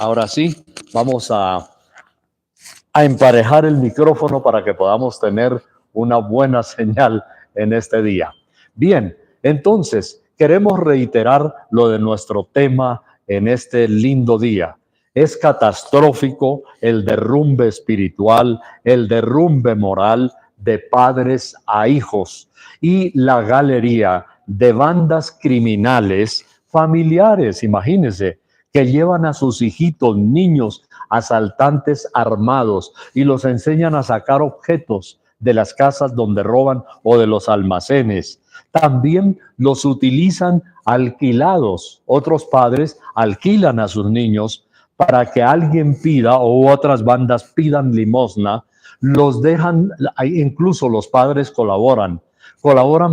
Ahora sí, vamos a emparejar el micrófono para que podamos tener una buena señal en este día. Bien, entonces queremos reiterar lo de nuestro tema en este lindo día. Es catastrófico el derrumbe espiritual, el derrumbe moral de padres a hijos y la galería de bandas criminales familiares, imagínense, que llevan a sus hijitos, niños, asaltantes armados y los enseñan a sacar objetos de las casas donde roban o de los almacenes. También los utilizan alquilados. Otros padres alquilan a sus niños para que alguien pida o otras bandas pidan limosna. Los dejan, incluso los padres colaboran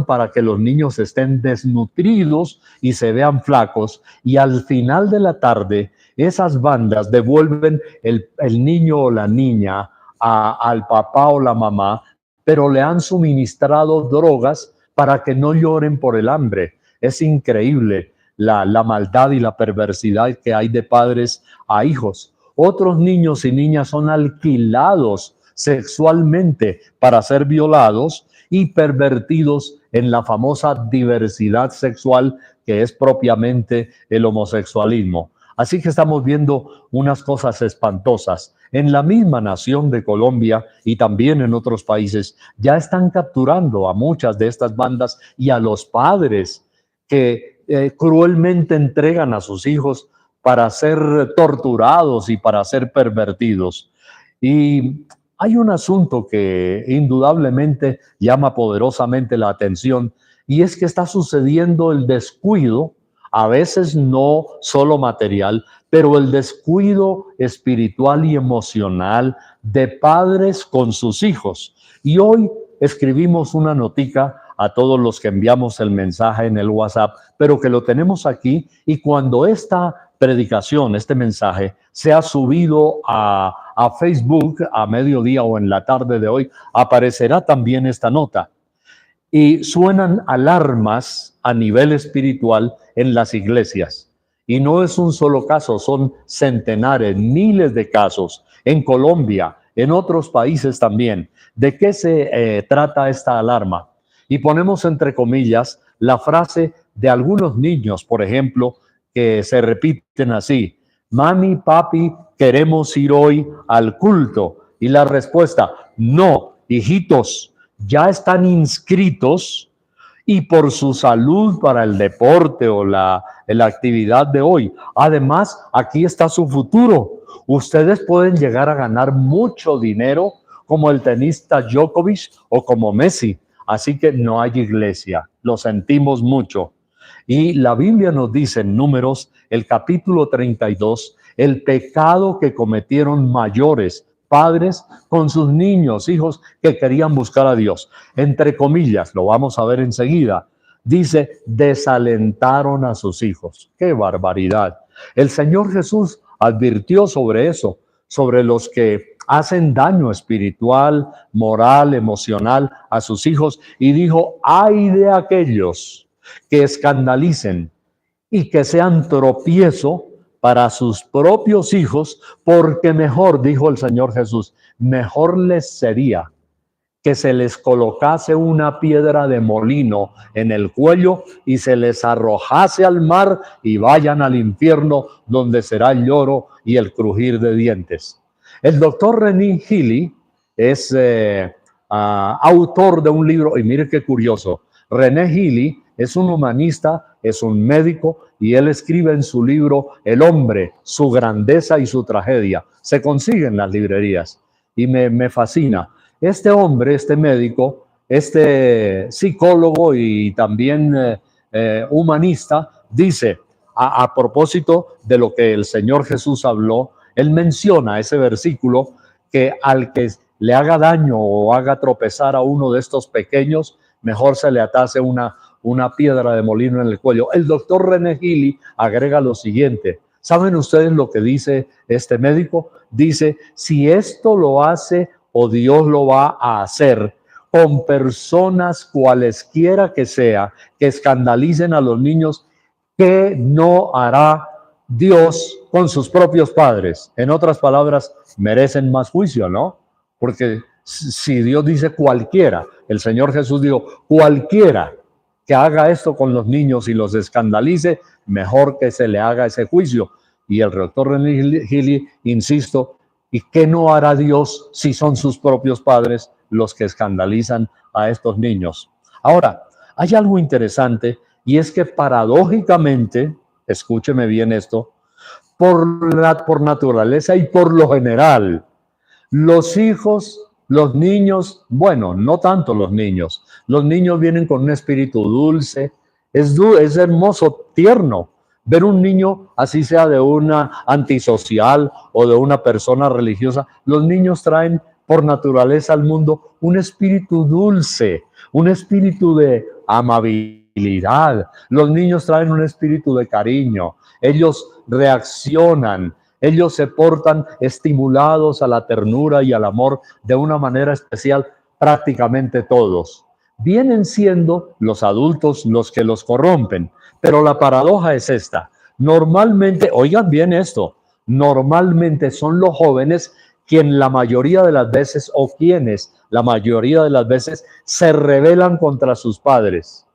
para que los niños estén desnutridos y se vean flacos, y al final de la tarde esas bandas devuelven el niño o la niña al papá o la mamá, pero le han suministrado drogas para que no lloren por el hambre. Es increíble la maldad y la perversidad que hay de padres a hijos. Otros niños y niñas son alquilados sexualmente para ser violados y pervertidos en la famosa diversidad sexual que es propiamente el homosexualismo. Así que estamos viendo unas cosas espantosas. En la misma nación de Colombia y también en otros países ya están capturando a muchas de estas bandas y a los padres que cruelmente entregan a sus hijos para ser torturados y para ser pervertidos. Y hay un asunto que indudablemente llama poderosamente la atención, y es que está sucediendo el descuido, a veces no solo material, pero el descuido espiritual y emocional de padres con sus hijos. Y hoy escribimos una notica a todos los que enviamos el mensaje en el WhatsApp, pero que lo tenemos aquí, y cuando esta predicación, este mensaje, se ha subido a Facebook a mediodía o en la tarde de hoy, aparecerá también esta nota. Y suenan alarmas a nivel espiritual en las iglesias. Y no es un solo caso, son centenares, miles de casos en Colombia, en otros países también. ¿De qué se trata esta alarma? Y ponemos entre comillas la frase de algunos niños, por ejemplo, que se repiten así: mami, papi, queremos ir hoy al culto. Y la respuesta: no, hijitos, ya están inscritos y por su salud para el deporte o la actividad de hoy. Además, aquí está su futuro. Ustedes pueden llegar a ganar mucho dinero como el tenista Djokovic o como Messi. Así que no hay iglesia. Lo sentimos mucho. Y la Biblia nos dice en Números, el capítulo 32, el pecado que cometieron mayores padres con sus niños, hijos que querían buscar a Dios. Entre comillas, lo vamos a ver enseguida. Dice, desalentaron a sus hijos. ¡Qué barbaridad! El Señor Jesús advirtió sobre eso, sobre los que hacen daño espiritual, moral, emocional a sus hijos, y dijo, ay de aquellos que escandalicen y que sean tropiezo para sus propios hijos, porque mejor, dijo el Señor Jesús, mejor les sería que se les colocase una piedra de molino en el cuello y se les arrojase al mar y vayan al infierno, donde será el lloro y el crujir de dientes. El doctor René Healy es autor de un libro, y mire qué curioso, René Healy es un humanista, es un médico, y él escribe en su libro El hombre, su grandeza y su tragedia. Se consigue en las librerías y me fascina. Este hombre, este médico, este psicólogo y también humanista, dice, a propósito de lo que el Señor Jesús habló, él menciona ese versículo, que al que le haga daño o haga tropezar a uno de estos pequeños, mejor se le atase una piedra de molino en el cuello. El doctor René Healy agrega lo siguiente. ¿Saben ustedes lo que dice este médico? Dice, si esto lo hace o Dios lo va a hacer con personas cualesquiera que sea, que escandalicen a los niños, ¿qué no hará Dios con sus propios padres. En otras palabras, merecen más juicio, ¿no? Porque si Dios dice cualquiera, el Señor Jesús dijo, cualquiera que haga esto con los niños y los escandalice, mejor que se le haga ese juicio. Y el rector René Gili, insisto, ¿y qué no hará Dios si son sus propios padres los que escandalizan a estos niños? Ahora, hay algo interesante y es que paradójicamente, escúcheme bien esto, por naturaleza y por lo general, los hijos, los niños, bueno, no tanto los niños vienen con un espíritu dulce, es hermoso, tierno. Ver un niño, así sea de una antisocial o de una persona religiosa, los niños traen por naturaleza al mundo un espíritu dulce, un espíritu de amabilidad. Los niños traen un espíritu de cariño. Ellos reaccionan, ellos se portan estimulados a la ternura y al amor de una manera especial, prácticamente todos. Vienen siendo los adultos los que los corrompen, pero la paradoja es esta. Normalmente, oigan bien esto, normalmente son los jóvenes quien la mayoría de las veces o quienes la mayoría de las veces se rebelan contra sus padres.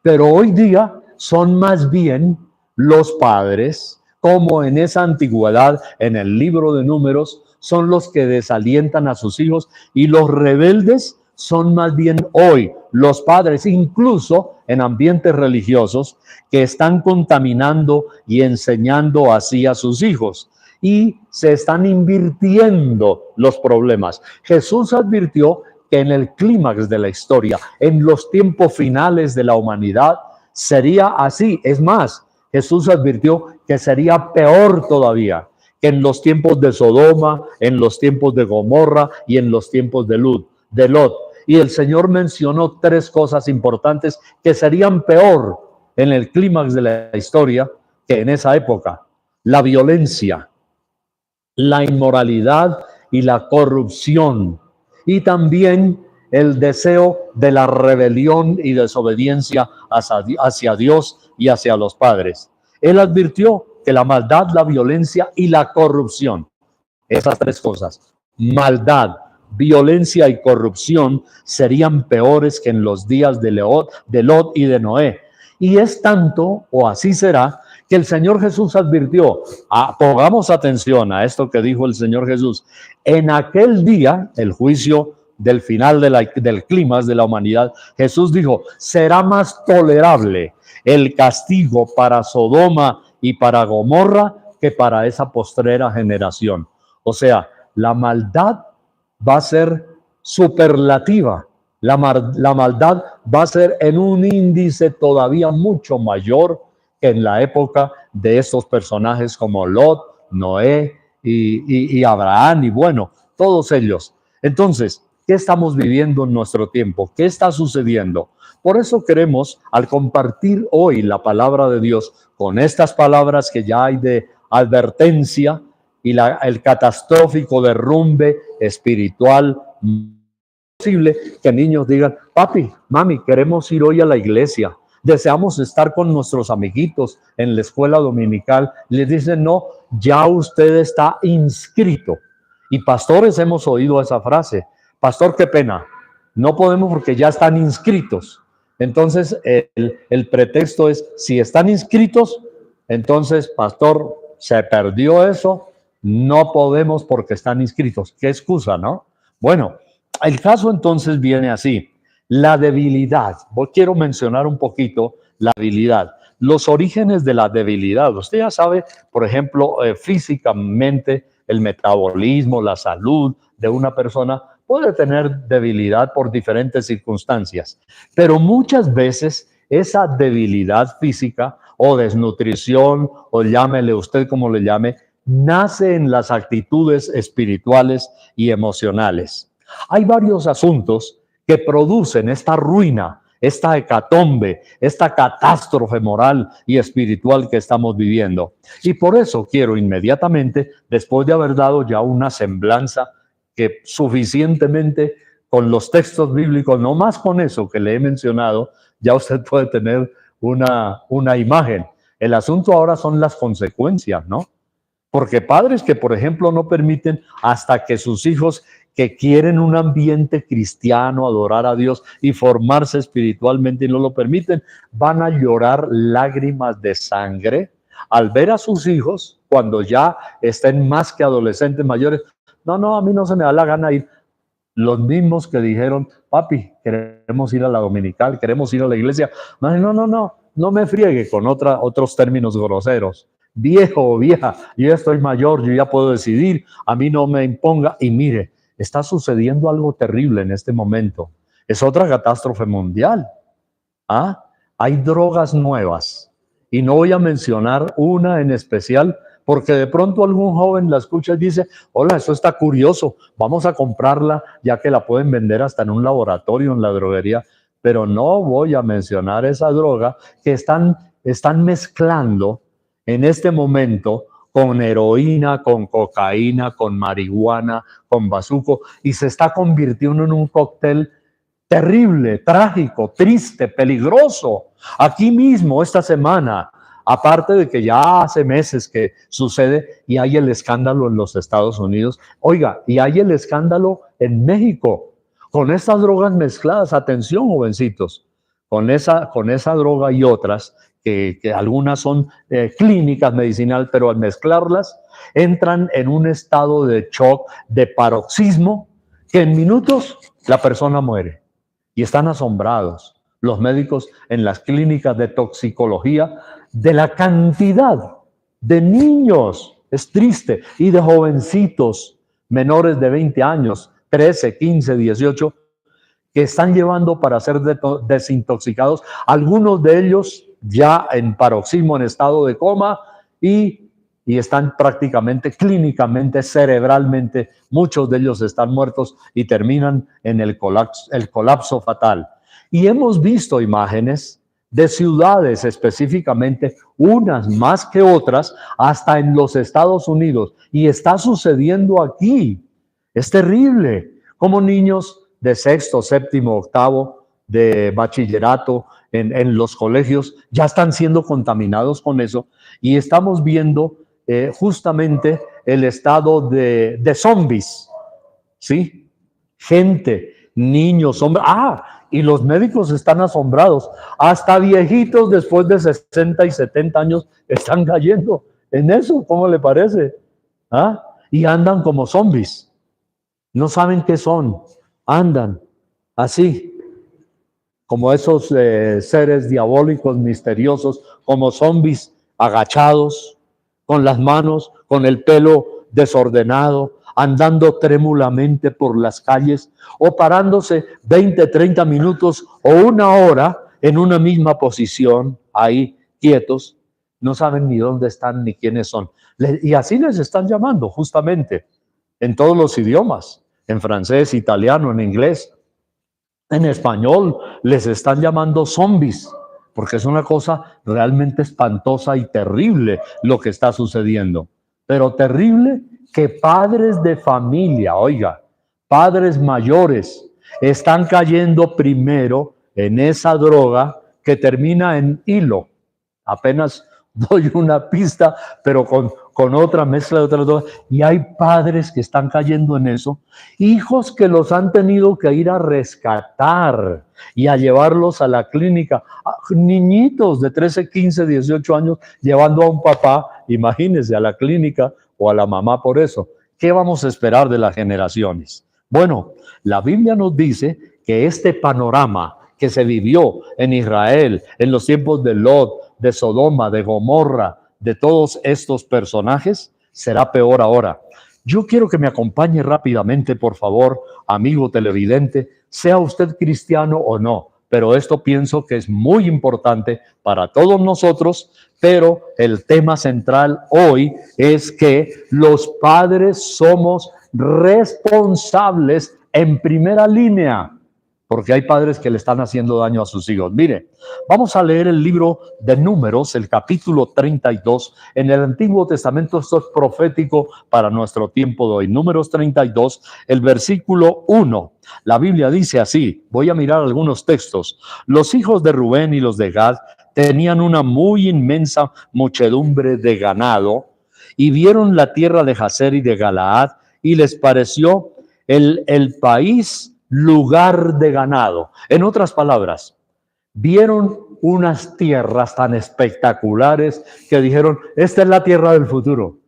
Pero hoy día son más bien los padres, como en esa antigüedad, en el libro de Números, son los que desalientan a sus hijos y los rebeldes son más bien hoy los padres, incluso en ambientes religiosos, que están contaminando y enseñando así a sus hijos. Y se están invirtiendo los problemas. Jesús advirtió que en el clímax de la historia, en los tiempos finales de la humanidad, sería así. Es más, Jesús advirtió que sería peor todavía, que en los tiempos de Sodoma, en los tiempos de Gomorra y en los tiempos de Lot. Y el Señor mencionó tres cosas importantes que serían peor en el clímax de la historia que en esa época: la violencia, la inmoralidad y la corrupción, y también el deseo de la rebelión y desobediencia hacia Dios y hacia los padres. Él advirtió que la maldad, la violencia y la corrupción, esas tres cosas, maldad, violencia y corrupción, serían peores que en los días de Lot y de Noé. Y es tanto, o así será, que el Señor Jesús advirtió, pongamos atención a esto que dijo el Señor Jesús, en aquel día, el juicio del final del clímax de la humanidad, Jesús dijo, será más tolerable el castigo para Sodoma y para Gomorra que para esa postrera generación. O sea, la maldad va a ser superlativa. La maldad va a ser en un índice todavía mucho mayor que en la época de estos personajes como Lot, Noé y Abraham, y bueno, todos ellos. Entonces, ¿qué estamos viviendo en nuestro tiempo? ¿Qué está sucediendo? Por eso queremos, al compartir hoy la palabra de Dios con estas palabras que ya hay de advertencia y el catastrófico derrumbe espiritual, posible que niños digan, papi, mami, queremos ir hoy a la iglesia, deseamos estar con nuestros amiguitos en la escuela dominical. Les dicen, no, ya usted está inscrito. Y pastores hemos oído esa frase, pastor, qué pena, no podemos porque ya están inscritos. Entonces el pretexto es, si están inscritos, entonces, pastor, se perdió eso, no podemos porque están inscritos. ¿Qué excusa, no? Bueno, el caso entonces viene así. La debilidad. Quiero mencionar un poquito la debilidad. Los orígenes de la debilidad. Usted ya sabe, por ejemplo, físicamente, el metabolismo, la salud de una persona puede tener debilidad por diferentes circunstancias. Pero muchas veces esa debilidad física o desnutrición, o llámele usted como le llame, nace en las actitudes espirituales y emocionales. Hay varios asuntos que producen esta ruina, esta hecatombe, esta catástrofe moral y espiritual que estamos viviendo. Y por eso quiero inmediatamente, después de haber dado ya una semblanza que suficientemente con los textos bíblicos, no más con eso que le he mencionado, ya usted puede tener una imagen. El asunto ahora son las consecuencias, ¿no? Porque padres que, por ejemplo, no permiten hasta que sus hijos que quieren un ambiente cristiano, adorar a Dios y formarse espiritualmente y no lo permiten, van a llorar lágrimas de sangre al ver a sus hijos cuando ya estén más que adolescentes mayores. No, no, a mí no se me da la gana ir. Los mismos que dijeron, papi, queremos ir a la dominical, queremos ir a la iglesia. No, no, no, no, no me friegue con otros términos groseros. Viejo o vieja, yo ya estoy mayor, yo ya puedo decidir, a mí no me imponga. Y mire, está sucediendo algo terrible en este momento. Es otra catástrofe mundial. ¿Ah? Hay drogas nuevas. Y no voy a mencionar una en especial, porque de pronto algún joven la escucha y dice, hola, eso está curioso, vamos a comprarla, ya que la pueden vender hasta en un laboratorio, en la droguería. Pero no voy a mencionar esa droga que están mezclando en este momento con heroína, con cocaína, con marihuana, con bazuco, y se está convirtiendo en un cóctel terrible, trágico, triste, peligroso. Aquí mismo, esta semana, aparte de que ya hace meses que sucede y hay el escándalo en los Estados Unidos, oiga, y hay el escándalo en México, con estas drogas mezcladas. Atención, jovencitos, con esa droga y otras, que algunas son clínicas medicinales, pero al mezclarlas entran en un estado de shock, de paroxismo, que en minutos la persona muere. Y están asombrados los médicos en las clínicas de toxicología de la cantidad de niños, es triste, y de jovencitos menores de 20 años, 13, 15, 18, que están llevando para ser desintoxicados, algunos de ellos ya en paroxismo, en estado de coma, y están prácticamente clínicamente, cerebralmente, muchos de ellos están muertos y terminan en el colapso fatal. Y hemos visto imágenes de ciudades específicamente, unas más que otras, hasta en los Estados Unidos, y está sucediendo aquí. Es terrible, como niños de sexto, séptimo, octavo, de bachillerato, en los colegios, ya están siendo contaminados con eso, y estamos viendo justamente el estado de zombies, ¿sí? Gente, niños, hombres. Y los médicos están asombrados. Hasta viejitos después de 60 y 70 años están cayendo en eso. ¿Cómo le parece? Y andan como zombies. No saben qué son. Andan así, como esos seres diabólicos misteriosos, como zombies agachados, con las manos, con el pelo desordenado, andando trémulamente por las calles o parándose 20, 30 minutos o una hora en una misma posición, ahí quietos, no saben ni dónde están ni quiénes son. Y así les están llamando justamente en todos los idiomas, en francés, italiano, en inglés, en español, les están llamando zombies, porque es una cosa realmente espantosa y terrible lo que está sucediendo. Pero terrible que padres de familia, oiga, padres mayores, están cayendo primero en esa droga que termina en hilo. Apenas doy una pista, pero con otra mezcla de otras drogas. Y hay padres que están cayendo en eso, hijos que los han tenido que ir a rescatar y a llevarlos a la clínica, niñitos de 13, 15, 18 años llevando a un papá, imagínense, a la clínica o a la mamá por eso. ¿Qué vamos a esperar de las generaciones? Bueno, la Biblia nos dice que este panorama que se vivió en Israel en los tiempos de Lot, de Sodoma, de Gomorra, de todos estos personajes, será peor ahora. Yo quiero que me acompañe rápidamente, por favor, amigo televidente, sea usted cristiano o no, pero esto pienso que es muy importante para todos nosotros, pero el tema central hoy es que los padres somos responsables en primera línea, porque hay padres que le están haciendo daño a sus hijos. Mire, vamos a leer el libro de Números, el capítulo 32. En el Antiguo Testamento esto es profético para nuestro tiempo de hoy. Números 32, el versículo 1. La Biblia dice así, voy a mirar algunos textos. Los hijos de Rubén y los de Gad tenían una muy inmensa muchedumbre de ganado y vieron la tierra de Jazer y de Galaad, y les pareció el país lugar de ganado. En otras palabras, vieron unas tierras tan espectaculares que dijeron, esta es la tierra del futuro,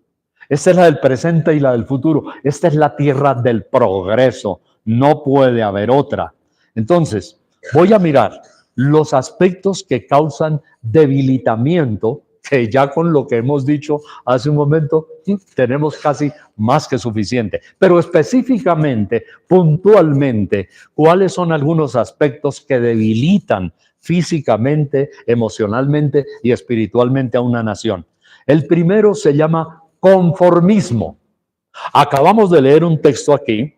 esta es la del presente y la del futuro, esta es la tierra del progreso, no puede haber otra. Entonces, voy a mirar los aspectos que causan debilitamiento, que ya con lo que hemos dicho hace un momento, tenemos casi más que suficiente. Pero específicamente, puntualmente, ¿cuáles son algunos aspectos que debilitan físicamente, emocionalmente y espiritualmente a una nación? El primero se llama conformismo. Acabamos de leer un texto aquí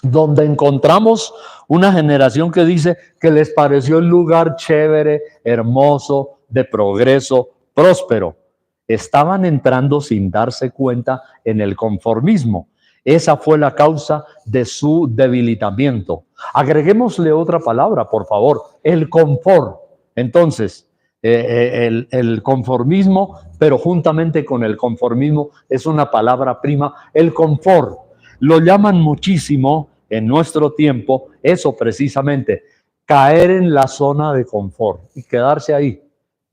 donde encontramos una generación que dice que les pareció el lugar chévere, hermoso, de progreso, próspero. Estaban entrando sin darse cuenta en el conformismo. Esa fue la causa de su debilitamiento. Agreguémosle otra palabra, por favor, el confort. Entonces, el conformismo, pero juntamente con el conformismo es una palabra prima, el confort. Lo llaman muchísimo en nuestro tiempo, eso precisamente, caer en la zona de confort y quedarse ahí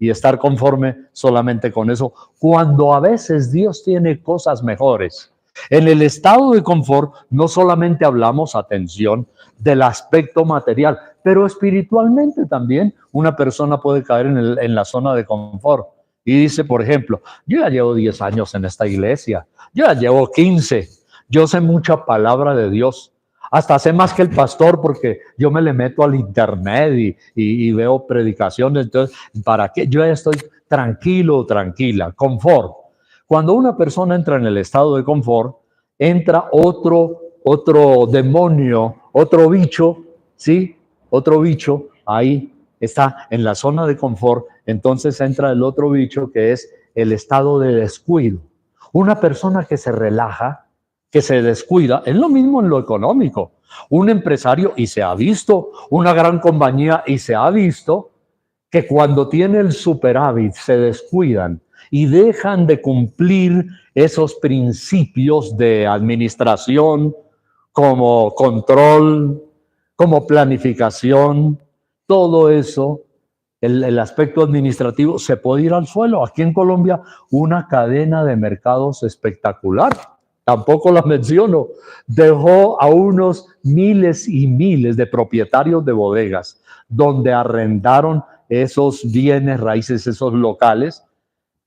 y estar conforme solamente con eso, cuando a veces Dios tiene cosas mejores. En el estado de confort no solamente hablamos, atención, del aspecto material, pero espiritualmente también una persona puede caer en la zona de confort. Y dice, por ejemplo, yo ya llevo 10 años en esta iglesia, yo ya llevo 15, yo sé mucha palabra de Dios, hasta sé más que el pastor porque yo me le meto al internet y veo predicaciones. Entonces, ¿para qué? Yo ya estoy tranquilo, tranquila, confort. Cuando una persona entra en el estado de confort, entra otro demonio, otro bicho, ¿sí? Otro bicho, ahí está en la zona de confort. Entonces entra el otro bicho que es el estado de descuido. Una persona que se relaja, que se descuida, es lo mismo en lo económico. Un empresario, y se ha visto, una gran compañía, y se ha visto, que cuando tiene el superávit se descuidan y dejan de cumplir esos principios de administración como control, como planificación, todo eso, el aspecto administrativo se puede ir al suelo. Aquí en Colombia, una cadena de mercados espectacular, tampoco la menciono, dejó a unos miles y miles de propietarios de bodegas donde arrendaron esos bienes raíces, esos locales,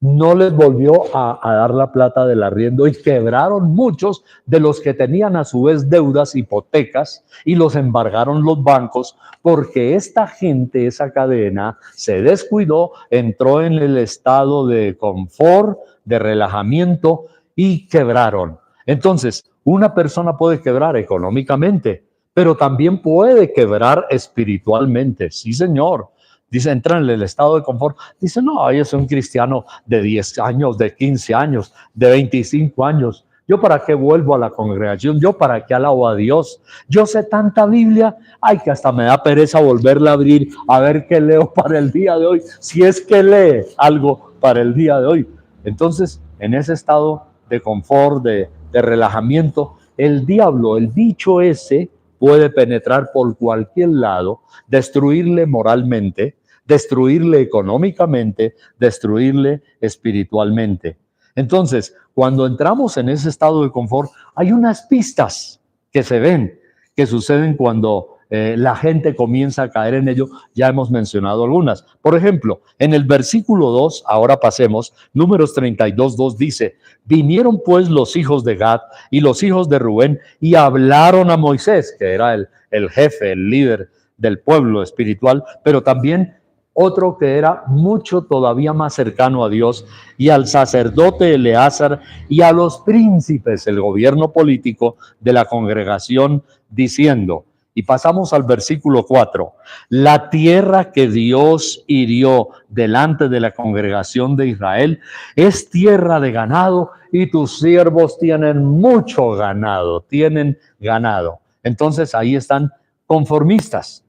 no les volvió a dar la plata del arriendo y quebraron muchos de los que tenían a su vez deudas, hipotecas, y los embargaron los bancos porque esta gente, esa cadena, se descuidó, entró en el estado de confort, de relajamiento y quebraron. Entonces, una persona puede quebrar económicamente, pero también puede quebrar espiritualmente. Sí, señor. Dice, entra en el estado de confort. Dice, no, yo soy un cristiano de 10 años, de 15 años, de 25 años. ¿Yo para qué vuelvo a la congregación? ¿Yo para qué alabo a Dios? Yo sé tanta Biblia, ay, que hasta me da pereza volverla a abrir a ver qué leo para el día de hoy, si es que lee algo para el día de hoy. Entonces, en ese estado de confort, de relajamiento, el diablo, el bicho ese, puede penetrar por cualquier lado, destruirle moralmente, destruirle económicamente, destruirle espiritualmente. Entonces, cuando entramos en ese estado de confort, hay unas pistas que se ven, que suceden cuando la gente comienza a caer en ello. Ya hemos mencionado algunas. Por ejemplo, en el versículo 2, ahora pasemos, Números 32:2 dice, vinieron pues los hijos de Gad y los hijos de Rubén y hablaron a Moisés, que era el jefe, el líder del pueblo espiritual, pero también otro que era mucho todavía más cercano a Dios, y al sacerdote Eleazar y a los príncipes, el gobierno político de la congregación, diciendo, y pasamos al versículo 4, la tierra que Dios hirió delante de la congregación de Israel es tierra de ganado y tus siervos tienen mucho ganado, tienen ganado. Entonces ahí están conformistas.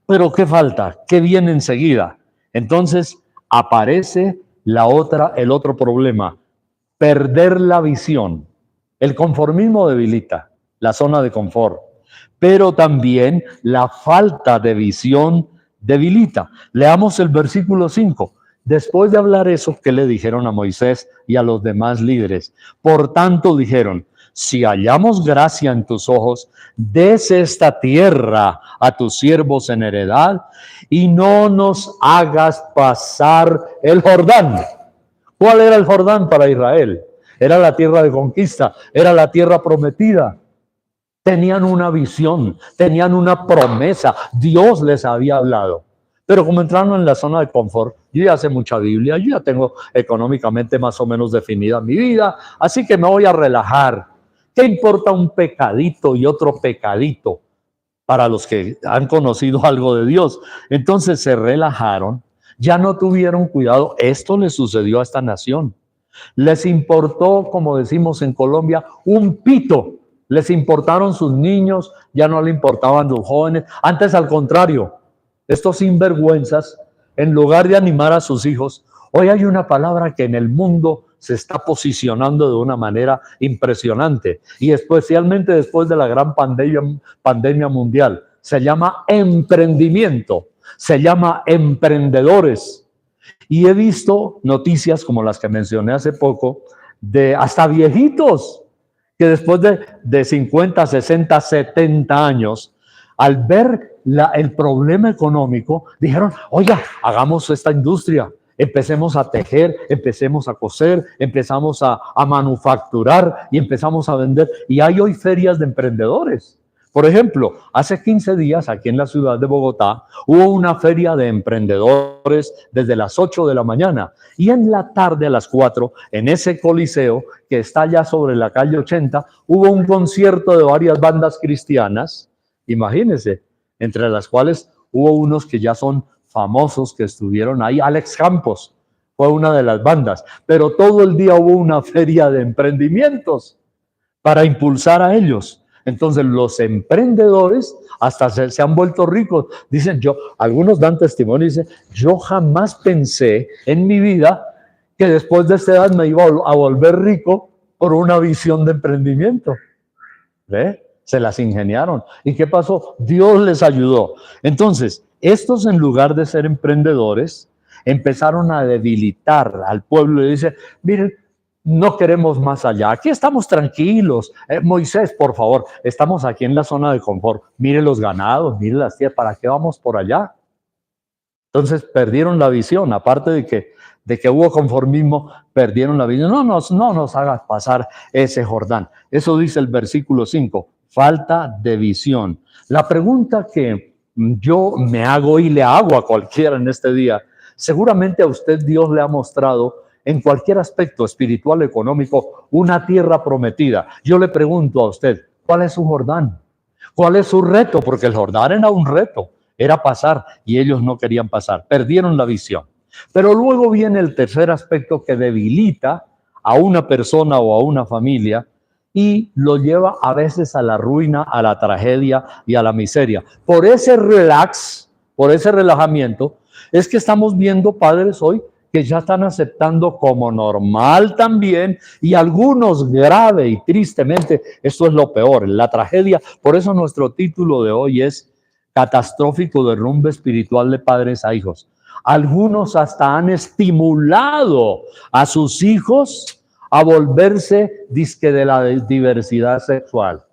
Pero ¿qué falta? ¿Qué viene enseguida? Entonces aparece el otro problema. perder la visión. El conformismo debilita la zona de confort, pero también la falta de visión debilita. Leamos el versículo 5. Después de hablar eso, ¿qué le dijeron a Moisés y a los demás líderes? Por tanto dijeron, si hallamos gracia en tus ojos, des esta tierra a tus siervos en heredad y no nos hagas pasar el Jordán. ¿Cuál era el Jordán para Israel? Era la tierra de conquista, era la tierra prometida. Tenían una visión, tenían una promesa, Dios les había hablado. Pero como entraron en la zona de confort, yo ya sé mucha Biblia, yo ya tengo económicamente más o menos definida mi vida, así que me voy a relajar. ¿Qué importa un pecadito y otro pecadito para los que han conocido algo de Dios? Entonces se relajaron, ya no tuvieron cuidado. Esto le sucedió a esta nación. Les importó, como decimos en Colombia, un pito. Les importaron sus niños, ya no le importaban los jóvenes. Antes, al contrario, estos sinvergüenzas, en lugar de animar a sus hijos, hoy hay una palabra que en el mundo se está posicionando de una manera impresionante, y especialmente después de la gran pandemia mundial. Se llama emprendimiento, se llama emprendedores. Y he visto noticias como las que mencioné hace poco, de hasta viejitos, que después de 50, 60, 70 años, al ver el problema económico, dijeron, oiga, hagamos esta industria, empecemos a tejer, empecemos a coser, empezamos a manufacturar y empezamos a vender. Y hay hoy ferias de emprendedores. Por ejemplo, hace 15 días aquí en la ciudad de Bogotá hubo una feria de emprendedores desde las 8 de la mañana y en la tarde a las 4 en ese coliseo que está allá sobre la calle 80 hubo un concierto de varias bandas cristianas, imagínense, entre las cuales hubo unos que ya son famosos que estuvieron ahí. Alex Campos fue una de las bandas, pero todo el día hubo una feria de emprendimientos para impulsar a ellos. Entonces los emprendedores hasta se han vuelto ricos. Dicen, algunos dan testimonio y dicen, yo jamás pensé en mi vida que después de esta edad me iba a volver rico por una visión de emprendimiento. ¿Ve? Se las ingeniaron. ¿Y qué pasó? Dios les ayudó. Entonces, estos en lugar de ser emprendedores, empezaron a debilitar al pueblo y dicen, miren, no queremos más allá. Aquí estamos tranquilos. Moisés, por favor, estamos aquí en la zona de confort. Mire los ganados, mire las tierras. ¿Para qué vamos por allá? Entonces perdieron la visión. Aparte de que hubo conformismo, perdieron la visión. No nos hagas pasar ese Jordán. Eso dice el versículo 5. Falta de visión. La pregunta que yo me hago y le hago a cualquiera en este día, seguramente a usted Dios le ha mostrado en cualquier aspecto espiritual, económico, una tierra prometida. Yo le pregunto a usted, ¿cuál es su Jordán? ¿Cuál es su reto? Porque el Jordán era un reto, era pasar, y ellos no querían pasar, perdieron la visión. Pero luego viene el tercer aspecto que debilita a una persona o a una familia y lo lleva a veces a la ruina, a la tragedia y a la miseria. Por ese relax, por ese relajamiento, es que estamos viendo padres hoy que ya están aceptando como normal también, y algunos grave y tristemente, esto es lo peor, la tragedia. Por eso nuestro título de hoy es Catastrófico derrumbe espiritual de padres a hijos. Algunos hasta han estimulado a sus hijos a volverse disque de la diversidad sexual.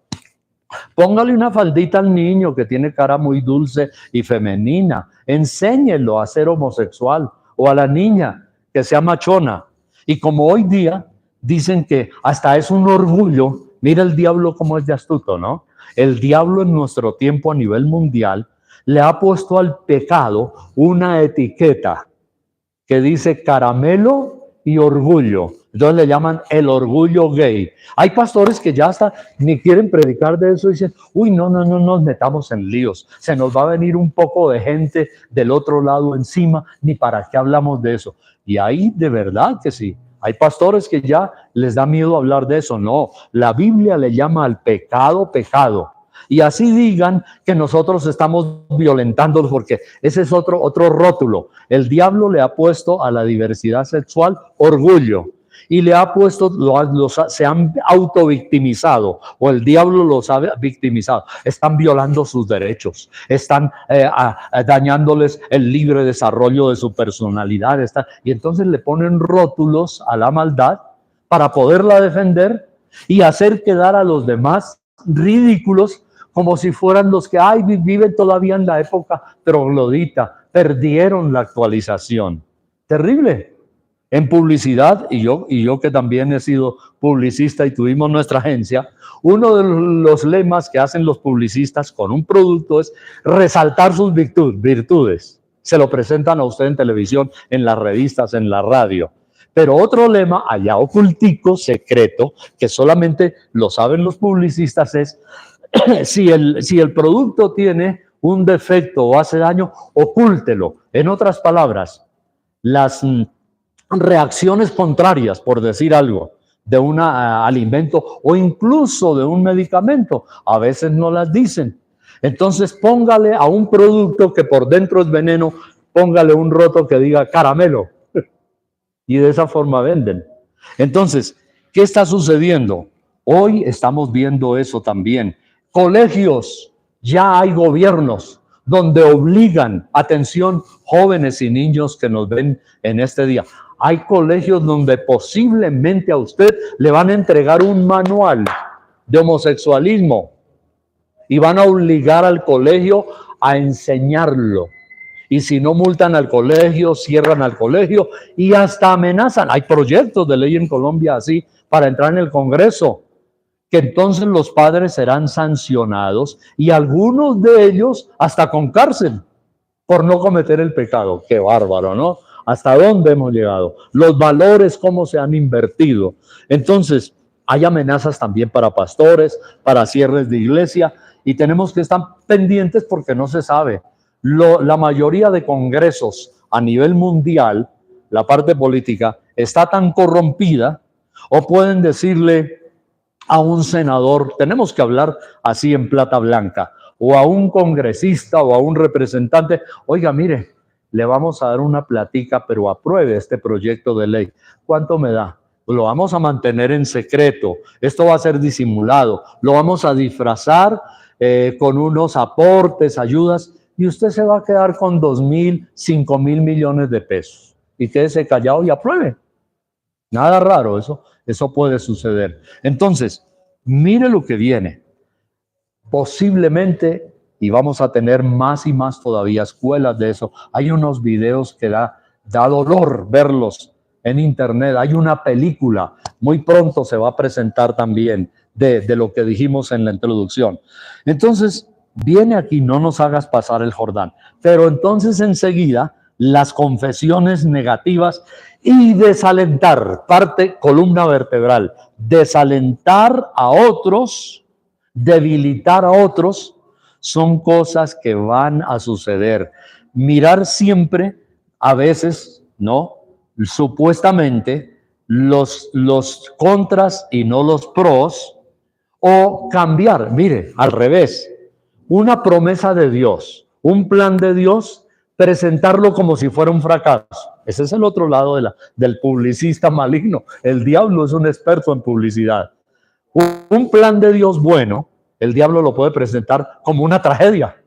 Póngale una faldita al niño que tiene cara muy dulce y femenina, enséñelo a ser homosexual, o a la niña que sea machona. Y como hoy día dicen que hasta es un orgullo, mira el diablo cómo es de astuto, ¿no? El diablo en nuestro tiempo a nivel mundial le ha puesto al pecado una etiqueta que dice caramelo y orgullo. Entonces le llaman el orgullo gay. Hay pastores que ya hasta ni quieren predicar de eso y dicen, uy, no nos metamos en líos. Se nos va a venir un poco de gente del otro lado encima, ni para qué hablamos de eso. Y ahí de verdad que sí. Hay pastores que ya les da miedo hablar de eso. No, la Biblia le llama al pecado, pecado. Y así digan que nosotros estamos violentándolos, porque ese es otro rótulo. El diablo le ha puesto a la diversidad sexual orgullo. y le ha puesto, se han autovictimizado, o el diablo los ha victimizado. Están violando sus derechos, están dañándoles el libre desarrollo de su personalidad, y entonces le ponen rótulos a la maldad para poderla defender y hacer quedar a los demás ridículos, como si fueran los que viven todavía en la época troglodita, perdieron la actualización. Terrible. En publicidad, y yo que también he sido publicista y tuvimos nuestra agencia, uno de los lemas que hacen los publicistas con un producto es resaltar sus virtudes. Se lo presentan a usted en televisión, en las revistas, en la radio. Pero otro lema, allá ocultico, secreto, que solamente lo saben los publicistas, es si el producto tiene un defecto o hace daño, ocúltelo. En otras palabras, las reacciones contrarias, por decir algo, de un alimento o incluso de un medicamento, a veces no las dicen. Entonces póngale a un producto que por dentro es veneno, póngale un rótulo que diga caramelo. Y de esa forma venden. Entonces, ¿qué está sucediendo? Hoy estamos viendo eso también. Colegios, ya hay gobiernos donde obligan, atención, jóvenes y niños que nos ven en este día. Hay colegios donde posiblemente a usted le van a entregar un manual de homosexualismo y van a obligar al colegio a enseñarlo. Y si no multan al colegio, cierran al colegio y hasta amenazan. Hay proyectos de ley en Colombia así para entrar en el Congreso, que entonces los padres serán sancionados y algunos de ellos hasta con cárcel por no cometer el pecado. Qué bárbaro, ¿no? ¿Hasta dónde hemos llegado? Los valores, cómo se han invertido. Entonces, hay amenazas también para pastores, para cierres de iglesia, y tenemos que estar pendientes porque no se sabe. La mayoría de congresos a nivel mundial, la parte política, está tan corrompida, o pueden decirle a un senador, tenemos que hablar así en plata blanca, o a un congresista o a un representante, oiga, mire, le vamos a dar una platica, pero apruebe este proyecto de ley. ¿Cuánto me da? Lo vamos a mantener en secreto, esto va a ser disimulado, lo vamos a disfrazar con unos aportes, ayudas, y usted se va a quedar con 2.000, 5.000 millones de pesos. Y quédese callado y apruebe. Nada raro, eso puede suceder. Entonces, mire lo que viene. Posiblemente, y vamos a tener más y más todavía escuelas de eso. Hay unos videos que da dolor verlos en internet. Hay una película, muy pronto se va a presentar también de lo que dijimos en la introducción. Entonces, viene aquí, no nos hagas pasar el Jordán. Pero entonces enseguida, las confesiones negativas y desalentar, columna vertebral, desalentar a otros, debilitar a otros, son cosas que van a suceder. Mirar siempre, a veces, ¿no? Supuestamente, los contras y no los pros, o cambiar, mire, al revés, una promesa de Dios, un plan de Dios, presentarlo como si fuera un fracaso. Ese es el otro lado del publicista maligno. El diablo es un experto en publicidad. Un plan de Dios bueno, el diablo lo puede presentar como una tragedia,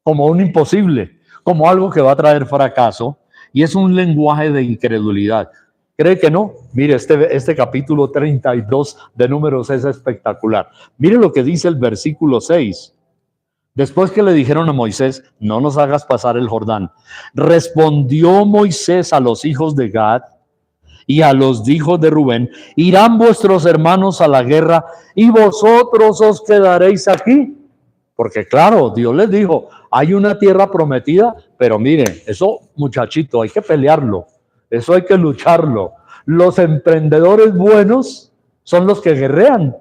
como un imposible, como algo que va a traer fracaso, y es un lenguaje de incredulidad. ¿Cree que no? Mire, este capítulo 32 de Números es espectacular. Mire lo que dice el versículo 6. Después que le dijeron a Moisés, no nos hagas pasar el Jordán, respondió Moisés a los hijos de Gad y a los hijos de Rubén, irán vuestros hermanos a la guerra y vosotros os quedaréis aquí. Porque claro, Dios les dijo, hay una tierra prometida, pero miren, eso muchachito, hay que pelearlo, eso hay que lucharlo. Los emprendedores buenos son los que guerrean,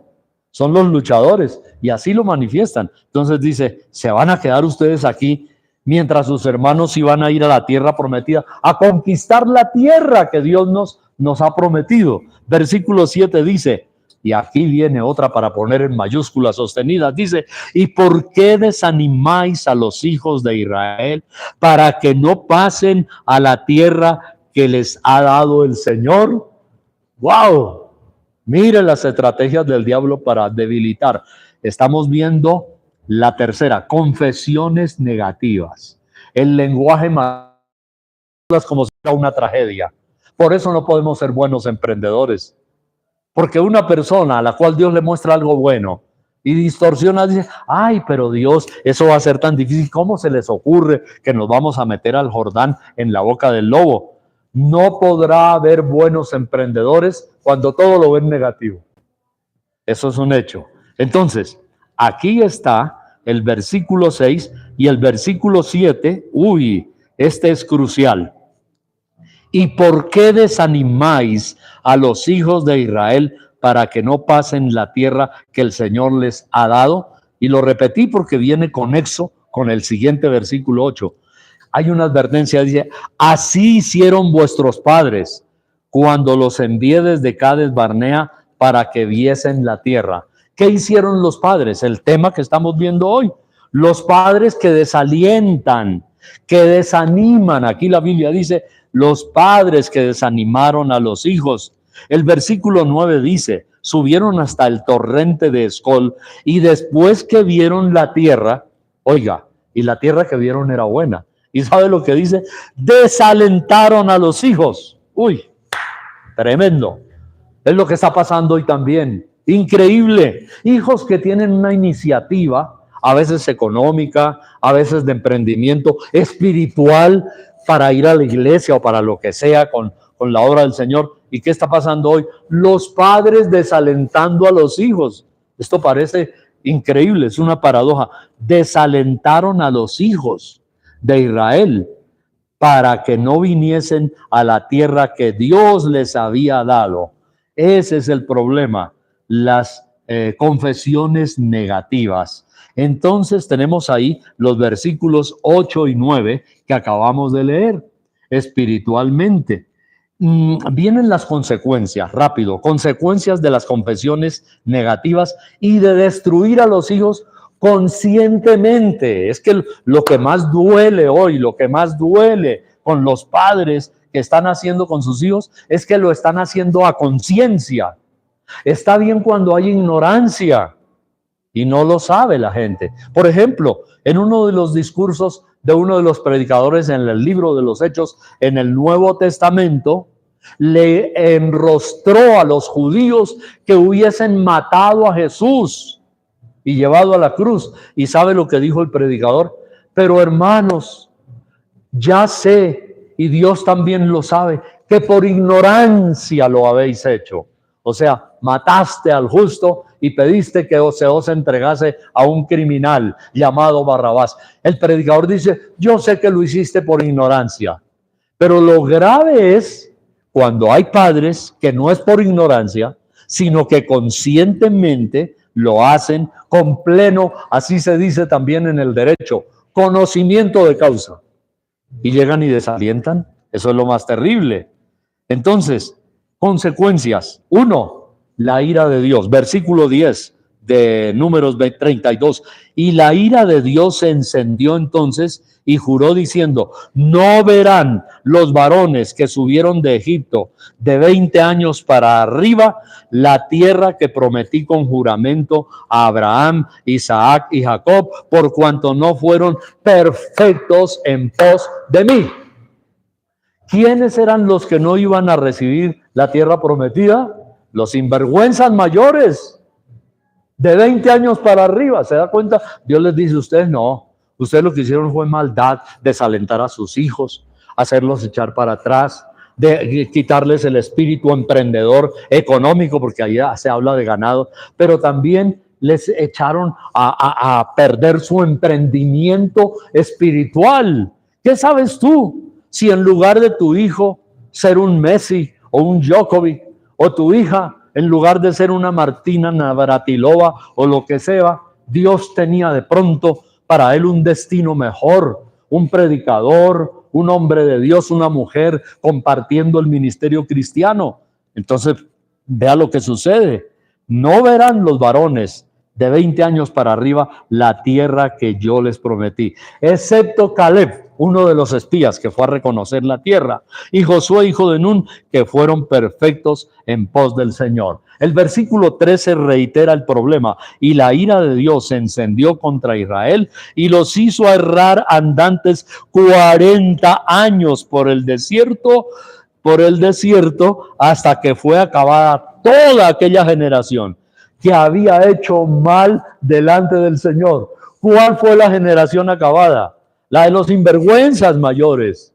son los luchadores, y así lo manifiestan. Entonces dice, se van a quedar ustedes aquí mientras sus hermanos iban a ir a la tierra prometida, a conquistar la tierra que Dios nos ha prometido. Versículo 7 dice, y aquí viene otra para poner en mayúsculas sostenidas, dice, ¿y por qué desanimáis a los hijos de Israel para que no pasen a la tierra que les ha dado el Señor? ¡Wow! Mire las estrategias del diablo para debilitar. Estamos viendo la tercera, confesiones negativas. El lenguaje más como si fuera una tragedia. Por eso no podemos ser buenos emprendedores. Porque una persona a la cual Dios le muestra algo bueno y distorsiona, dice, ay, pero Dios, eso va a ser tan difícil. ¿Cómo se les ocurre que nos vamos a meter al Jordán en la boca del lobo? No podrá haber buenos emprendedores cuando todo lo ven negativo. Eso es un hecho. Entonces, aquí está el versículo 6 y el versículo 7. Uy, este es crucial. ¿Y por qué desanimáis a los hijos de Israel para que no pasen la tierra que el Señor les ha dado? Y lo repetí porque viene conexo con el siguiente versículo 8. Hay una advertencia, dice, así hicieron vuestros padres cuando los envié desde Cades Barnea para que viesen la tierra. ¿Qué hicieron los padres? El tema que estamos viendo hoy. Los padres que desalientan, que desaniman. Aquí la Biblia dice, los padres que desanimaron a los hijos. El versículo 9 dice, subieron hasta el torrente de Escol y después que vieron la tierra, oiga, y la tierra que vieron era buena. ¿Y sabe lo que dice? Desalentaron a los hijos. Uy, tremendo. Es lo que está pasando hoy también. Increíble. Hijos que tienen una iniciativa, a veces económica, a veces de emprendimiento, espiritual, para ir a la iglesia o para lo que sea con la obra del Señor. ¿Y qué está pasando hoy? Los padres desalentando a los hijos. Esto parece increíble, es una paradoja. Desalentaron a los hijos de Israel para que no viniesen a la tierra que Dios les había dado. Ese es el problema, las confesiones negativas. Entonces tenemos ahí los versículos 8 y 9 que acabamos de leer. Espiritualmente vienen las consecuencias, rápido, consecuencias de las confesiones negativas y de destruir a los hijos conscientemente. Es que lo que más duele hoy, lo que más duele con los padres que están haciendo con sus hijos, es que lo están haciendo a conciencia. Está bien cuando hay ignorancia y no lo sabe la gente. Por ejemplo, en uno de los discursos de uno de los predicadores en el libro de los Hechos, en el Nuevo Testamento, le enrostró a los judíos que hubiesen matado a Jesús y llevado a la cruz. ¿Y sabe lo que dijo el predicador? Pero hermanos, ya sé, y Dios también lo sabe, que por ignorancia lo habéis hecho. O sea, mataste al justo y pediste que se os entregase a un criminal llamado Barrabás. El predicador dice, yo sé que lo hiciste por ignorancia, pero lo grave es cuando hay padres que no es por ignorancia, sino que conscientemente lo hacen con pleno, así se dice también en el derecho, conocimiento de causa. Y llegan y desalientan. Eso es lo más terrible. Entonces, consecuencias. 1, la ira de Dios. Versículo 10 de Números 32. Y la ira de Dios se encendió entonces y juró diciendo, no verán los varones que subieron de Egipto de 20 años para arriba la tierra que prometí con juramento a Abraham, Isaac y Jacob, por cuanto no fueron perfectos en pos de mí. ¿Quiénes eran los que no iban a recibir la tierra prometida? Los sinvergüenzas mayores, de 20 años para arriba. ¿Se da cuenta? Dios les dice, ustedes no. Ustedes lo que hicieron fue maldad, desalentar a sus hijos, hacerlos echar para atrás, de quitarles el espíritu emprendedor económico, porque allá se habla de ganado, pero también les echaron a perder su emprendimiento espiritual. ¿Qué sabes tú? Si en lugar de tu hijo ser un Messi o un Djokovic, o tu hija en lugar de ser una Martina Navratilova o lo que sea, Dios tenía de pronto para él un destino mejor, un predicador, un hombre de Dios, una mujer compartiendo el ministerio cristiano. Entonces, vea lo que sucede. No verán los varones de 20 años para arriba la tierra que yo les prometí, excepto Caleb. uno de los espías que fue a reconocer la tierra, y Josué, hijo de Nun, que fueron perfectos en pos del Señor. El versículo 13 reitera el problema: y la ira de Dios se encendió contra Israel y los hizo errar andantes 40 años por el desierto, hasta que fue acabada toda aquella generación que había hecho mal delante del Señor. ¿Cuál fue la generación acabada? La de los sinvergüenzas mayores.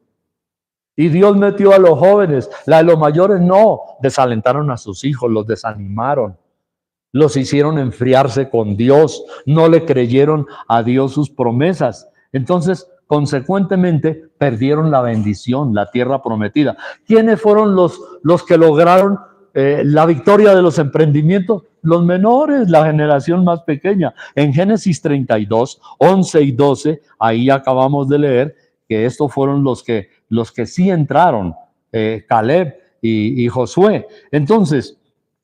Y Dios metió a los jóvenes. La de los mayores no. Desalentaron a sus hijos, los desanimaron, los hicieron enfriarse con Dios, no le creyeron a Dios sus promesas. Entonces, consecuentemente, perdieron la bendición, la tierra prometida. ¿Quiénes fueron los que lograron la victoria de los emprendimientos? Los menores, la generación más pequeña. En Génesis 32, 11 y 12, ahí acabamos de leer que estos fueron los que sí entraron, Caleb y Josué. Entonces,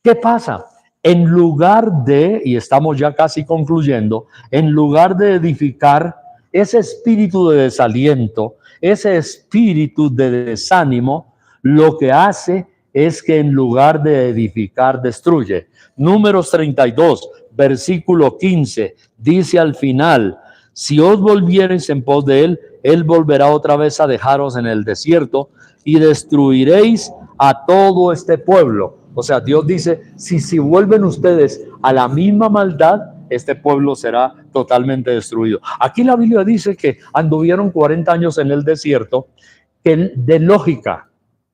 ¿qué pasa? En lugar de, y estamos ya casi concluyendo, en lugar de edificar, ese espíritu de desaliento, ese espíritu de desánimo, lo que hace es que en lugar de edificar, destruye. Números 32, versículo 15, dice al final: si os volviereis en pos de él, él volverá otra vez a dejaros en el desierto y destruiréis a todo este pueblo. O sea, Dios dice, si vuelven ustedes a la misma maldad, este pueblo será totalmente destruido. Aquí la Biblia dice que anduvieron 40 años en el desierto, que de lógica,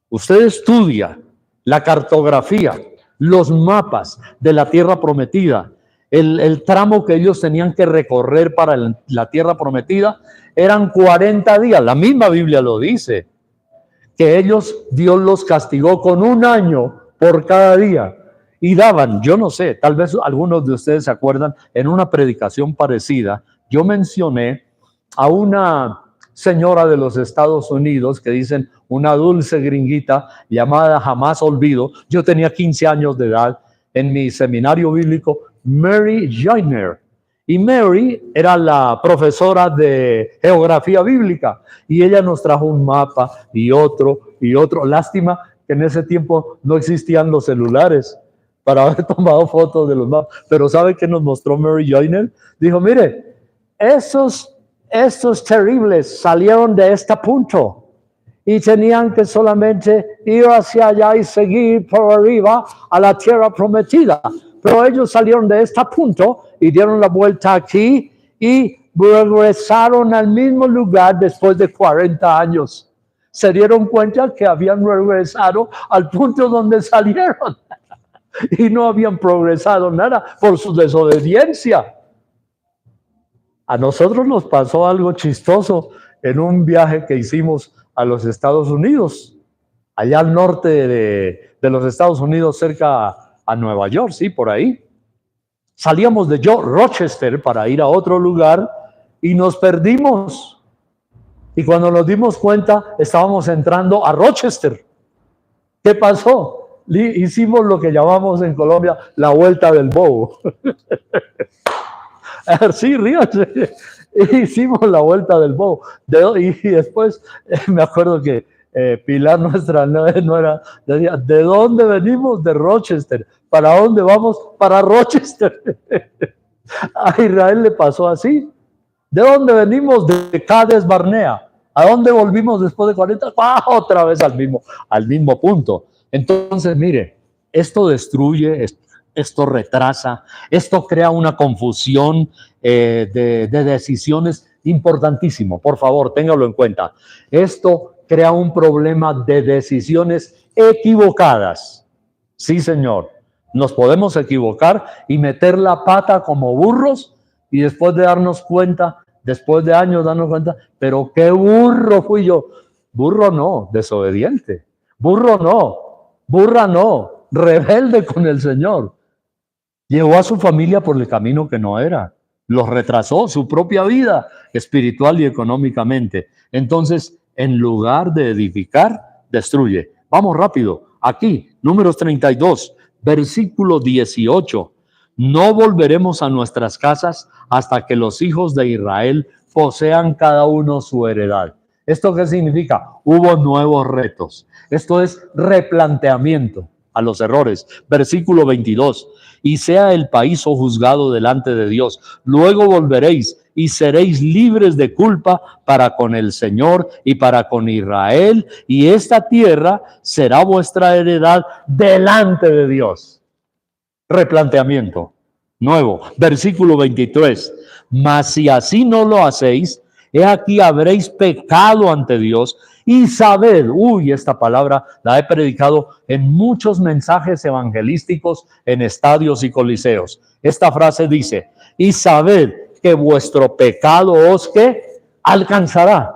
usted estudia la cartografía, los mapas de la tierra prometida, el tramo que ellos tenían que recorrer para la tierra prometida, eran 40 días. La misma Biblia lo dice, que Dios los castigó con 1 año por cada día. Y daban, yo no sé, tal vez algunos de ustedes se acuerdan, en una predicación parecida, yo mencioné a una señora de los Estados Unidos, que dicen una dulce gringuita llamada Jamás Olvido. Yo tenía 15 años de edad en mi seminario bíblico, Mary Joyner. Y Mary era la profesora de geografía bíblica y ella nos trajo un mapa y otro. Lástima que en ese tiempo no existían los celulares para haber tomado fotos de los mapas. Pero ¿sabe qué nos mostró Mary Joyner? Dijo, mire, esos terribles salieron de este punto y tenían que solamente ir hacia allá y seguir por arriba a la tierra prometida. Pero ellos salieron de este punto y dieron la vuelta aquí y regresaron al mismo lugar después de 40 años. Se dieron cuenta que habían regresado al punto donde salieron y no habían progresado nada por su desobediencia. A nosotros nos pasó algo chistoso en un viaje que hicimos a los Estados Unidos, allá al norte de los Estados Unidos, cerca a Nueva York, sí, por ahí. Salíamos de Rochester para ir a otro lugar y nos perdimos. Y cuando nos dimos cuenta, estábamos entrando a Rochester. ¿Qué pasó? Hicimos lo que llamamos en Colombia la vuelta del bobo. Sí, ríanse. Hicimos la vuelta del bobo. Y después me acuerdo que Pilar, nuestra nuera, decía, ¿de dónde venimos? De Rochester. ¿Para dónde vamos? Para Rochester. A Israel le pasó así. ¿De dónde venimos? De Cades Barnea. ¿A dónde volvimos después de 40? Otra vez al mismo punto. Entonces, mire, esto destruye, esto retrasa, esto crea una confusión de decisiones importantísimo. Por favor, téngalo en cuenta. Esto crea un problema de decisiones equivocadas. Sí, señor. Nos podemos equivocar y meter la pata como burros y después de darnos cuenta, después de años darnos cuenta, pero qué burro fui yo. Burro no, desobediente. Burro no, burra no, rebelde con el Señor. Llevó a su familia por el camino que no era. Los retrasó su propia vida espiritual y económicamente. Entonces, en lugar de edificar, destruye. Vamos rápido. Aquí, Números 32, versículo 18. No volveremos a nuestras casas hasta que los hijos de Israel posean cada uno su heredad. ¿Esto qué significa? Hubo nuevos retos. Esto es replanteamiento a los errores. Versículo 22. Y sea el país juzgado delante de Dios. Luego volveréis y seréis libres de culpa para con el Señor y para con Israel. Y esta tierra será vuestra heredad delante de Dios. Replanteamiento nuevo. Versículo 23. Mas si así no lo hacéis, he aquí habréis pecado ante Dios y sabed, esta palabra la he predicado en muchos mensajes evangelísticos en estadios y coliseos. Esta frase dice, y sabed que vuestro pecado os que alcanzará.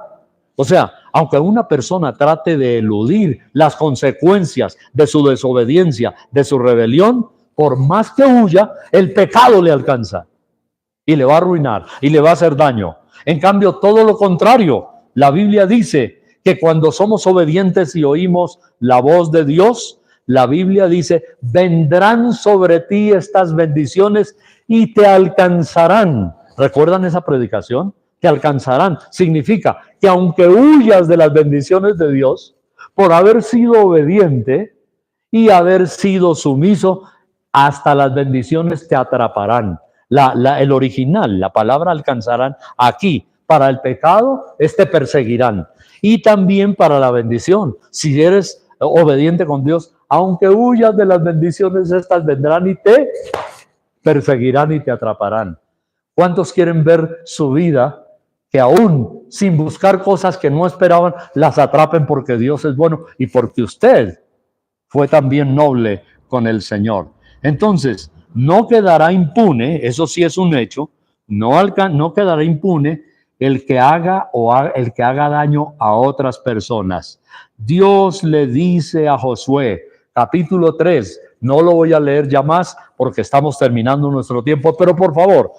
O sea, aunque una persona trate de eludir las consecuencias de su desobediencia, de su rebelión, por más que huya, el pecado le alcanza y le va a arruinar y le va a hacer daño. En cambio, todo lo contrario, la Biblia dice que cuando somos obedientes y oímos la voz de Dios, la Biblia dice, vendrán sobre ti estas bendiciones y te alcanzarán. ¿Recuerdan esa predicación? Te alcanzarán. Significa que aunque huyas de las bendiciones de Dios, por haber sido obediente y haber sido sumiso, hasta las bendiciones te atraparán. El original, la palabra alcanzarán, aquí, para el pecado, te perseguirán. Y también para la bendición. Si eres obediente con Dios, aunque huyas de las bendiciones, estas vendrán y te perseguirán y te atraparán. ¿Cuántos quieren ver su vida que aún sin buscar cosas que no esperaban, las atrapen porque Dios es bueno y porque usted fue también noble con el Señor? Entonces, no quedará impune, eso sí es un hecho, no quedará impune el que haga el que haga daño a otras personas. Dios le dice a Josué, capítulo 3, no lo voy a leer ya más porque estamos terminando nuestro tiempo, pero por favor,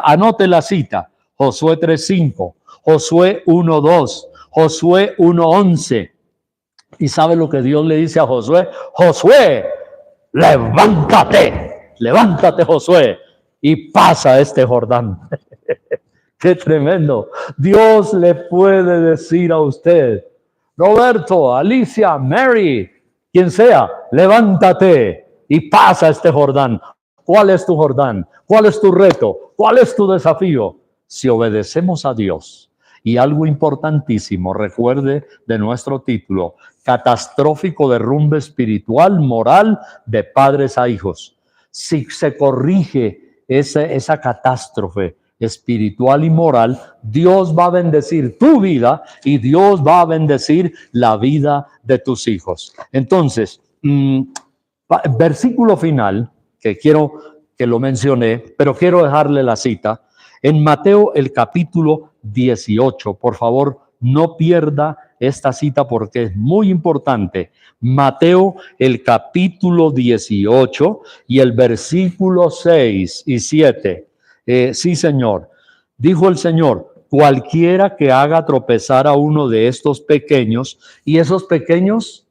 anote la cita, Josué 3:5, Josué 1:2, Josué 1:11. ¿Y sabe lo que Dios le dice a Josué? Josué, levántate Josué, y pasa este Jordán. ¡Qué tremendo! Dios le puede decir a usted, Roberto, Alicia, Mary, quien sea, levántate y pasa este Jordán. ¿Cuál es tu Jordán? ¿Cuál es tu reto? ¿Cuál es tu desafío? Si obedecemos a Dios. Y algo importantísimo, recuerde de nuestro título, catastrófico derrumbe espiritual, moral, de padres a hijos. Si se corrige esa catástrofe espiritual y moral, Dios va a bendecir tu vida y Dios va a bendecir la vida de tus hijos. Entonces, versículo final, que quiero que lo mencioné, pero quiero dejarle la cita, en Mateo el capítulo 18, por favor, no pierda esta cita porque es muy importante. Mateo el capítulo 18 y el versículo 6 y 7. Sí, Señor. Dijo el Señor, cualquiera que haga tropezar a uno de estos pequeños, y esos pequeños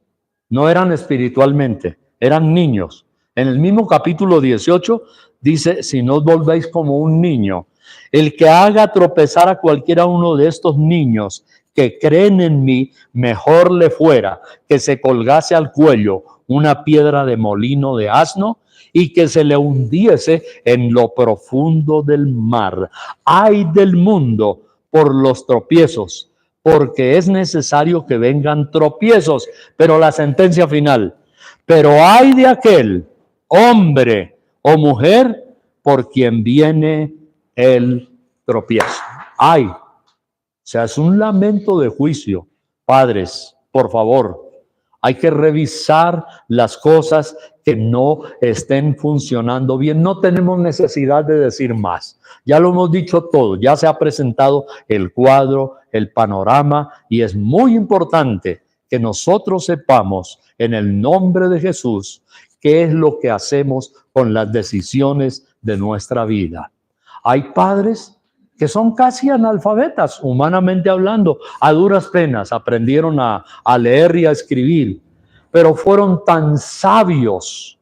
no eran espiritualmente, eran niños. En el mismo capítulo 18 dice, si no os volvéis como un niño, el que haga tropezar a cualquiera uno de estos niños que creen en mí, mejor le fuera que se colgase al cuello una piedra de molino de asno y que se le hundiese en lo profundo del mar. Ay del mundo por los tropiezos, porque es necesario que vengan tropiezos. Pero la sentencia final, pero ay de aquel hombre o mujer por quien viene el tropiezo. Ay, o sea, es un lamento de juicio. Padres, por favor, hay que revisar las cosas que no estén funcionando bien. No tenemos necesidad de decir más. Ya lo hemos dicho todo, ya se ha presentado el cuadro, el panorama, y es muy importante que nosotros sepamos en el nombre de Jesús qué es lo que hacemos con las decisiones de nuestra vida. Hay padres que son casi analfabetas, humanamente hablando, a duras penas aprendieron a leer y a escribir, pero fueron tan sabios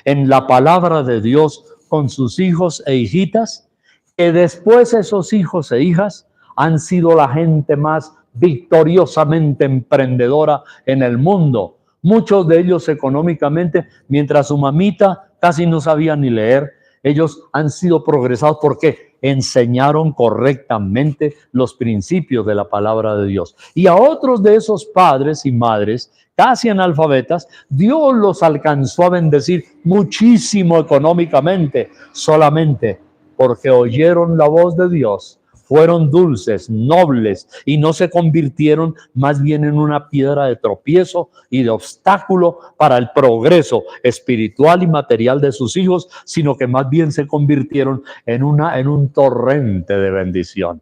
en la palabra de Dios con sus hijos e hijitas, que después esos hijos e hijas han sido la gente más victoriosamente emprendedora en el mundo. Muchos de ellos económicamente, mientras su mamita casi no sabía ni leer, ellos han sido progresados porque enseñaron correctamente los principios de la palabra de Dios. Y a otros de esos padres y madres casi analfabetas, Dios los alcanzó a bendecir muchísimo económicamente, solamente porque oyeron la voz de Dios, fueron dulces, nobles y no se convirtieron más bien en una piedra de tropiezo y de obstáculo para el progreso espiritual y material de sus hijos, sino que más bien se convirtieron en un torrente de bendición.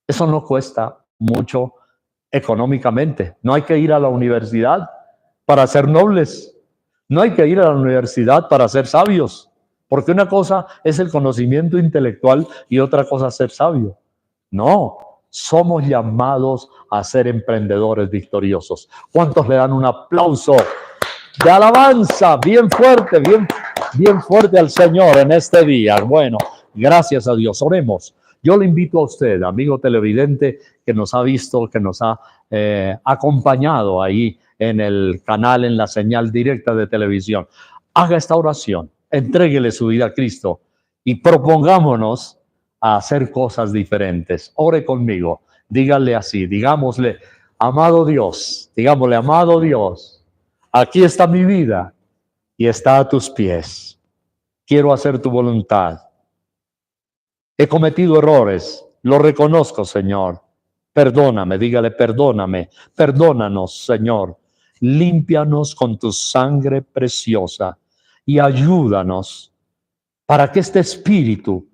Eso no cuesta mucho económicamente. No hay que ir a la universidad para ser nobles. No hay que ir a la universidad para ser sabios. Porque una cosa es el conocimiento intelectual y otra cosa es ser sabio. No, somos llamados a ser emprendedores victoriosos. ¿Cuántos le dan un aplauso de alabanza bien fuerte, bien fuerte al Señor en este día? Bueno, gracias a Dios. Oremos. Yo le invito a usted, amigo televidente, que nos ha visto, que nos ha acompañado ahí en el canal, en la señal directa de televisión. Haga esta oración, entréguele su vida a Cristo y propongámonos a hacer cosas diferentes. Ore conmigo, dígale así, digámosle, amado Dios, digámosle, amado Dios, aquí está mi vida y está a tus pies. Quiero hacer tu voluntad. He cometido errores, lo reconozco, Señor. Perdóname, dígale, perdóname, perdónanos, Señor. Límpianos con tu sangre preciosa y ayúdanos para que este espíritu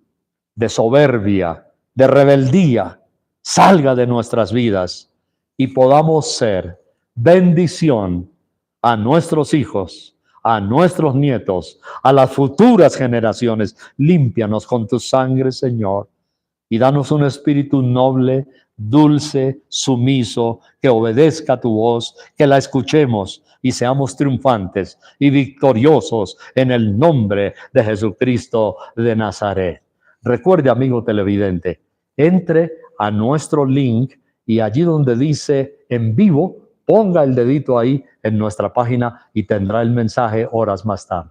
de soberbia, de rebeldía, salga de nuestras vidas y podamos ser bendición a nuestros hijos, a nuestros nietos, a las futuras generaciones. Límpianos con tu sangre, Señor, y danos un espíritu noble, dulce, sumiso, que obedezca tu voz, que la escuchemos y seamos triunfantes y victoriosos en el nombre de Jesucristo de Nazaret. Recuerde, amigo televidente, entre a nuestro link y allí donde dice en vivo, ponga el dedito ahí en nuestra página y tendrá el mensaje horas más tarde.